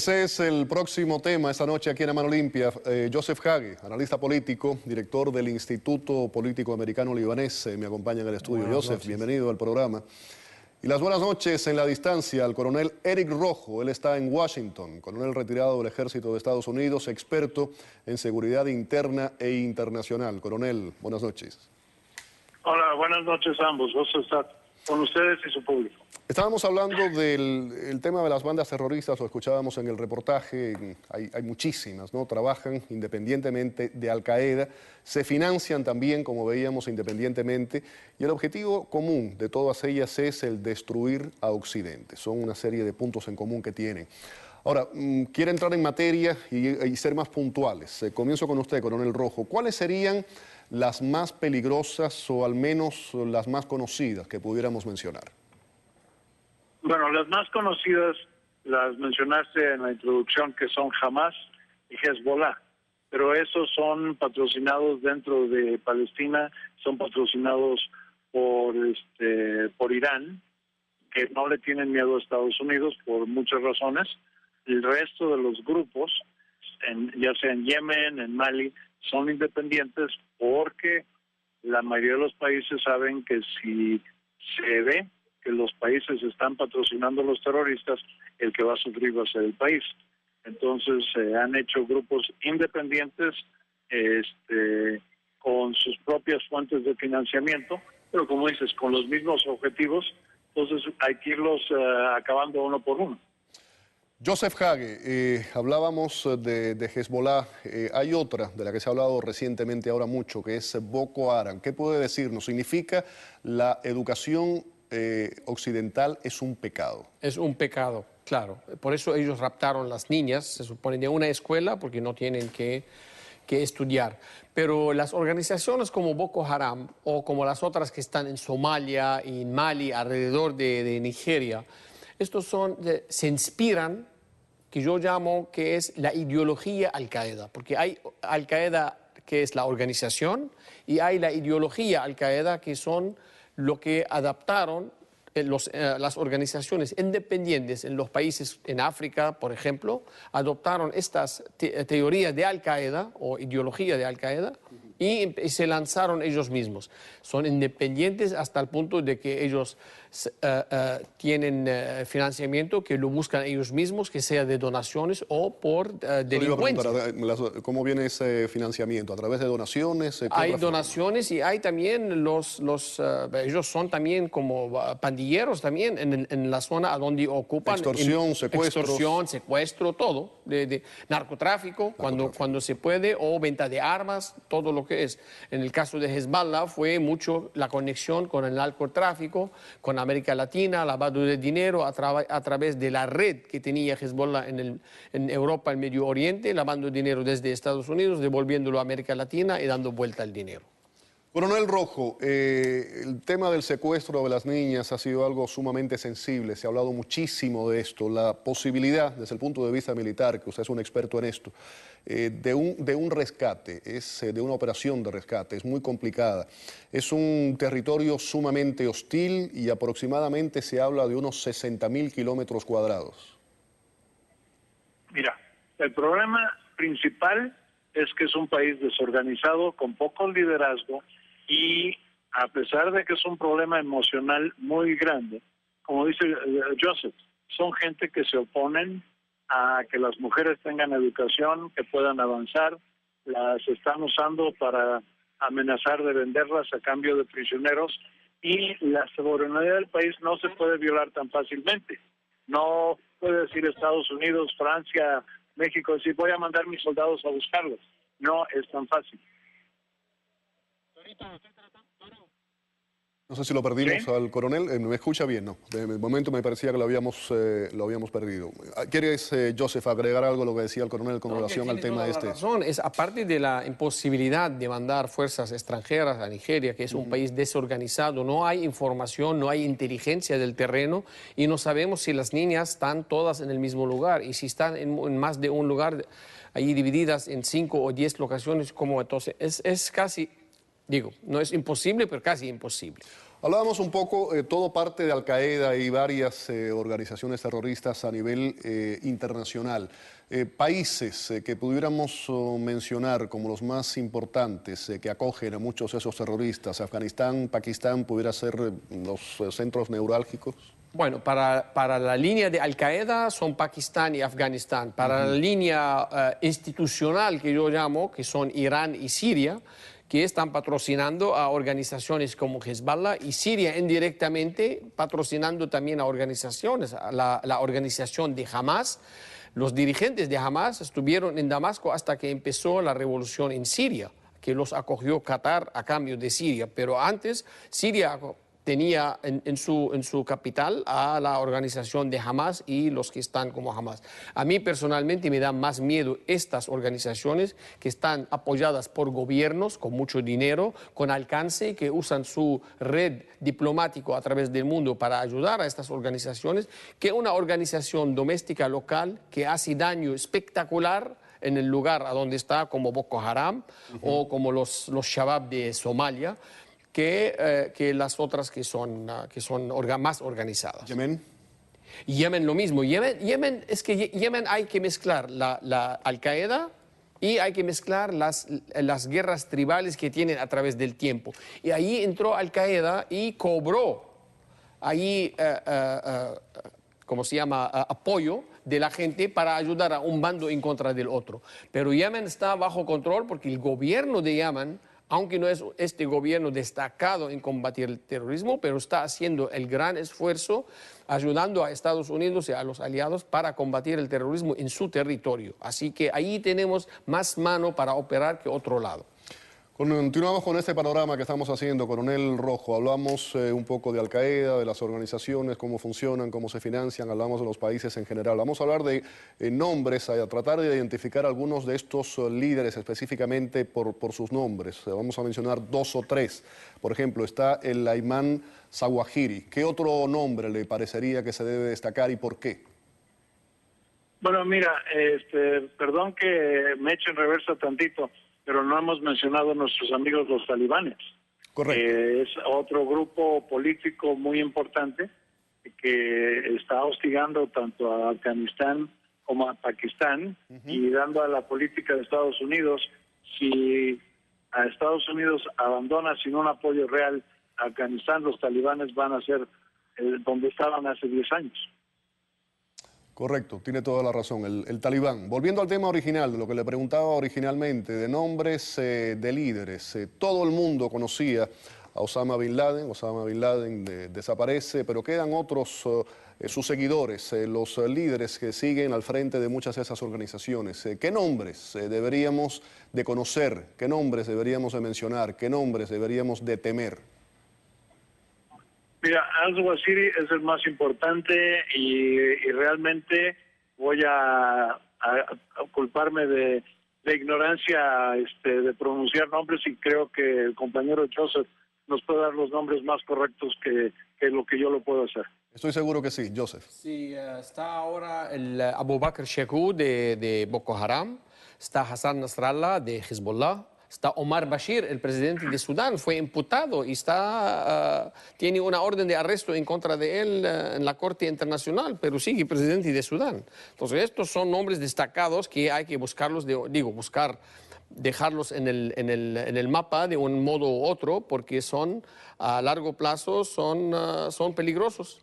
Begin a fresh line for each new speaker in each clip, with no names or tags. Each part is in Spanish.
Ese es el próximo tema esta noche aquí en A Mano Limpia. Joseph Hage, analista político, director del Instituto Político Americano Libanés, me acompaña en el estudio.
Buenas
Joseph,
noches.
Bienvenido al programa. Y las buenas noches en la distancia al coronel Eric Rojo. Él está en Washington, coronel retirado del Ejército de Estados Unidos, experto en seguridad interna e internacional. Coronel, buenas noches.
Hola, buenas noches a ambos. Gusto estar con ustedes y su público.
Estábamos hablando del tema de las bandas terroristas, lo escuchábamos en el reportaje, hay muchísimas, ¿no? Trabajan independientemente de Al-Qaeda, se financian también, como veíamos, independientemente, y el objetivo común de todas ellas es el destruir a Occidente. Son una serie de puntos en común que tienen. Ahora, quiero entrar en materia y ser más puntuales. Comienzo con usted, coronel Rojo. ¿Cuáles serían las más peligrosas o al menos las más conocidas que pudiéramos mencionar?
Bueno, las más conocidas las mencionaste en la introducción, que son Hamas y Hezbollah, pero esos son patrocinados dentro de Palestina, son patrocinados por Irán, que no le tienen miedo a Estados Unidos por muchas razones. El resto de los grupos, ya sea en Yemen, en Mali, son independientes porque la mayoría de los países saben que si se ve que los países están patrocinando a los terroristas, el que va a sufrir va a ser el país. Entonces se han hecho grupos independientes con sus propias fuentes de financiamiento, pero como dices, con los mismos objetivos. Entonces hay que irlos acabando uno por uno.
Joseph Hage, hablábamos de Hezbollah, hay otra de la que se ha hablado recientemente ahora mucho, que es Boko Haram. ¿Qué puede decirnos? ¿Significa la educación occidental es un pecado?
Es un pecado, claro. Por eso ellos raptaron las niñas, se supone, de una escuela porque no tienen que estudiar. Pero las organizaciones como Boko Haram o como las otras que están en Somalia y en Mali, alrededor de Nigeria, estos se inspiran, que yo llamo que es la ideología Al-Qaeda, porque hay Al-Qaeda que es la organización y hay la ideología Al-Qaeda que son lo que adaptaron las organizaciones independientes en los países en África, por ejemplo, adoptaron estas teorías de Al-Qaeda o ideología de Al-Qaeda y se lanzaron ellos mismos. Son independientes hasta el punto de que ellos tienen financiamiento que lo buscan ellos mismos, que sea de donaciones o por delincuencia.
¿Cómo viene ese financiamiento? ¿A través de donaciones?
Hay donaciones y hay también ellos son también como pandilleros también en la zona a donde ocupan.
Extorsión, secuestros.
Extorsión, secuestro, todo. De narcotráfico, cuando se puede, o venta de armas, todo lo que es. En el caso de Hezbollah fue mucho la conexión con el narcotráfico, con América Latina, lavado de dinero a través de la red que tenía Hezbollah en Europa, el Medio Oriente, lavando dinero desde Estados Unidos, devolviéndolo a América Latina y dando vuelta al dinero.
Coronel Rojo, el tema del secuestro de las niñas ha sido algo sumamente sensible, se ha hablado muchísimo de esto, la posibilidad, desde el punto de vista militar, que usted es un experto en esto, de un rescate, de una operación de rescate, es muy complicada. Es un territorio sumamente hostil y aproximadamente se habla de unos 60.000 kilómetros cuadrados.
Mira, el problema principal es que es un país desorganizado, con poco liderazgo, y a pesar de que es un problema emocional muy grande, como dice Joseph, son gente que se oponen a que las mujeres tengan educación, que puedan avanzar, las están usando para amenazar de venderlas a cambio de prisioneros, y la soberanía del país no se puede violar tan fácilmente. No puede decir Estados Unidos, Francia, México, decir voy a mandar mis soldados a buscarlos. No es tan fácil.
No sé si lo perdimos
¿Sí?
al coronel. ¿Me escucha bien? No. De momento me parecía que lo habíamos perdido. ¿Quieres, Joseph, agregar algo a lo que decía el coronel con relación al tema este?
La razón es, aparte de la imposibilidad de mandar fuerzas extranjeras a Nigeria, que es un país desorganizado, no hay información, no hay inteligencia del terreno y no sabemos si las niñas están todas en el mismo lugar y si están en más de un lugar, ahí divididas en 5 o 10 locaciones, como entonces es casi, digo, no es imposible, pero casi imposible.
Hablábamos un poco, todo parte de Al Qaeda y varias organizaciones terroristas a nivel internacional. Países que pudiéramos mencionar como los más importantes que acogen a muchos de esos terroristas, Afganistán, Pakistán, pudiera ser los centros neurálgicos.
Bueno, para la línea de Al Qaeda son Pakistán y Afganistán. Para la línea institucional que yo llamo, que son Irán y Siria, que están patrocinando a organizaciones como Hezbollah, y Siria indirectamente patrocinando también a organizaciones, a la organización de Hamas. Los dirigentes de Hamas estuvieron en Damasco hasta que empezó la revolución en Siria, que los acogió Qatar a cambio de Siria. Pero antes Siria tenía en su capital a la organización de Hamas y los que están como Hamas. A mí personalmente me da más miedo estas organizaciones que están apoyadas por gobiernos con mucho dinero, con alcance, que usan su red diplomática a través del mundo para ayudar a estas organizaciones, que una organización doméstica local que hace daño espectacular en el lugar a donde está, como Boko Haram o como los Shabab de Somalia, que las otras que son más organizadas.
¿Yemen?
Yemen lo mismo. Yemen es que Yemen hay que mezclar la Al-Qaeda y hay que mezclar las guerras tribales que tienen a través del tiempo. Y ahí entró Al-Qaeda y cobró ahí, ¿cómo se llama?, apoyo de la gente para ayudar a un bando en contra del otro. Pero Yemen está bajo control porque el gobierno de Yemen, aunque no es este gobierno destacado en combatir el terrorismo, pero está haciendo el gran esfuerzo ayudando a Estados Unidos y a los aliados para combatir el terrorismo en su territorio. Así que ahí tenemos más mano para operar que otro lado.
Continuamos con este panorama que estamos haciendo, Coronel Rojo. Hablamos un poco de Al Qaeda, de las organizaciones, cómo funcionan, cómo se financian, hablamos de los países en general. Vamos a hablar de nombres, a tratar de identificar algunos de estos líderes específicamente por sus nombres. Vamos a mencionar 2 o 3. Por ejemplo, está el Ayman Zawahiri. ¿Qué otro nombre le parecería que se debe destacar y por qué?
Bueno, mira, perdón que me eche en reversa tantito, pero no hemos mencionado a nuestros amigos los talibanes.
Correcto.
Es otro grupo político muy importante que está hostigando tanto a Afganistán como a Pakistán y dando a la política de Estados Unidos. Si a Estados Unidos abandona sin un apoyo real a Afganistán, los talibanes van a ser donde estaban hace 10 años.
Correcto, tiene toda la razón, el talibán. Volviendo al tema original, de lo que le preguntaba originalmente, de nombres de líderes. Todo el mundo conocía a Osama Bin Laden desaparece, pero quedan otros, sus seguidores, los líderes que siguen al frente de muchas de esas organizaciones. ¿Qué nombres deberíamos de conocer? ¿Qué nombres deberíamos de mencionar? ¿Qué nombres deberíamos de temer?
Mira, al-Zawahiri es el más importante y realmente voy a culparme de ignorancia de pronunciar nombres, y creo que el compañero Joseph nos puede dar los nombres más correctos que lo que yo lo puedo hacer.
Estoy seguro que sí, Joseph.
Sí, está ahora el Abu Bakr Shekau de Boko Haram, está Hassan Nasrallah de Hezbollah, está Omar Bashir, el presidente de Sudán, fue imputado y tiene una orden de arresto en contra de él en la Corte Internacional, pero sigue presidente de Sudán. Entonces, estos son nombres destacados que hay que buscarlos, dejarlos en el mapa de un modo u otro, porque a largo plazo son peligrosos.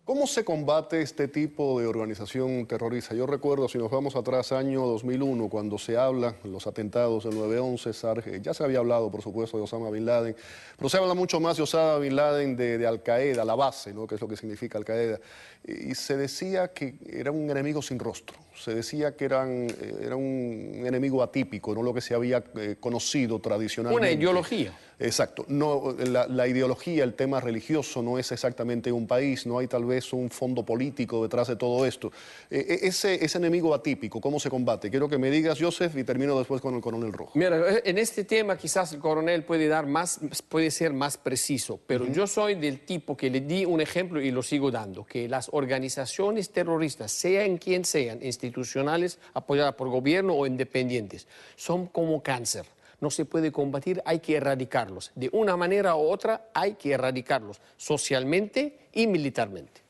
¿Cómo se combate este tipo de organización terrorista? Yo recuerdo, si nos vamos atrás, año 2001, cuando se habla de los atentados del 9/11, ya se había hablado, por supuesto, de Osama Bin Laden, pero se habla mucho más de Osama Bin Laden de Al Qaeda, la base, ¿no?, que es lo que significa Al Qaeda. Y se decía que era un enemigo sin rostro, se decía que era un enemigo atípico, no lo que se había conocido tradicionalmente.
Una ideología.
Exacto. No, la ideología, el tema religioso no es exactamente un país, no hay tal vez un fondo político detrás de todo esto. Ese enemigo atípico, ¿cómo se combate? Quiero que me digas, Joseph, y termino después con el coronel Rojo.
Mira, en este tema quizás el coronel puede ser más preciso, pero yo soy del tipo que le di un ejemplo y lo sigo dando, que las organizaciones terroristas, sean quien sean, institucionales, apoyadas por gobierno o independientes, son como cáncer. no se puede combatir, hay que erradicarlos. De una manera u otra hay que erradicarlos, socialmente y militarmente.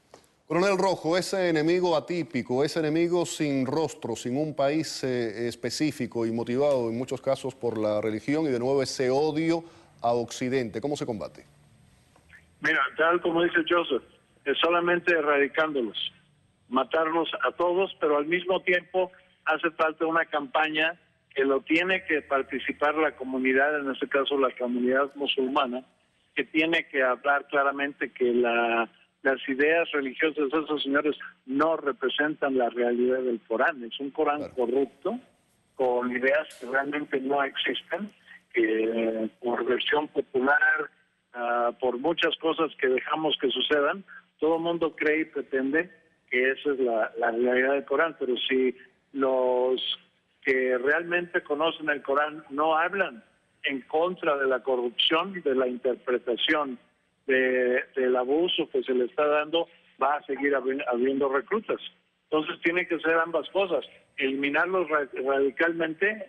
Coronel Rojo, ese enemigo atípico, ese enemigo sin rostro, sin un país específico y motivado en muchos casos por la religión y de nuevo ese odio a Occidente, ¿cómo se combate?
Mira, tal como dice Joseph, es solamente erradicándolos, matarlos a todos, pero al mismo tiempo hace falta una campaña que lo tiene que participar la comunidad, en este caso la comunidad musulmana, que tiene que hablar claramente que las ideas religiosas de esos señores no representan la realidad del Corán. Es un Corán corrupto, con ideas que realmente no existen, que por versión popular, por muchas cosas que dejamos que sucedan, todo el mundo cree y pretende que esa es la realidad del Corán, pero si los que realmente conocen el Corán no hablan en contra de la corrupción, de la interpretación, del abuso que se le está dando, va a seguir habiendo reclutas. Entonces tiene que ser ambas cosas, eliminarlos radicalmente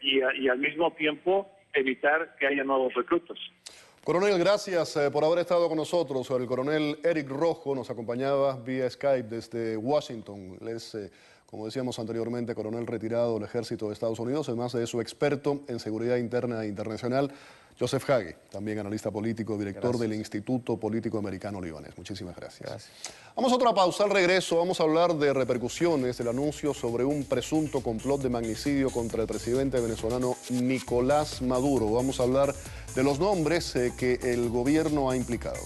y al mismo tiempo evitar que haya nuevos reclutas.
Coronel, gracias por haber estado con nosotros. El coronel Eric Rojo nos acompañaba vía Skype desde Washington. Él es, como decíamos anteriormente, coronel retirado del Ejército de Estados Unidos, además de eso experto en seguridad interna e internacional. Joseph Hagi, también analista político, director del Instituto Político Americano Libanés. Muchísimas gracias. Vamos a otra pausa. Al regreso vamos a hablar de repercusiones del anuncio sobre un presunto complot de magnicidio contra el presidente venezolano Nicolás Maduro. Vamos a hablar de los nombres que el gobierno ha implicado.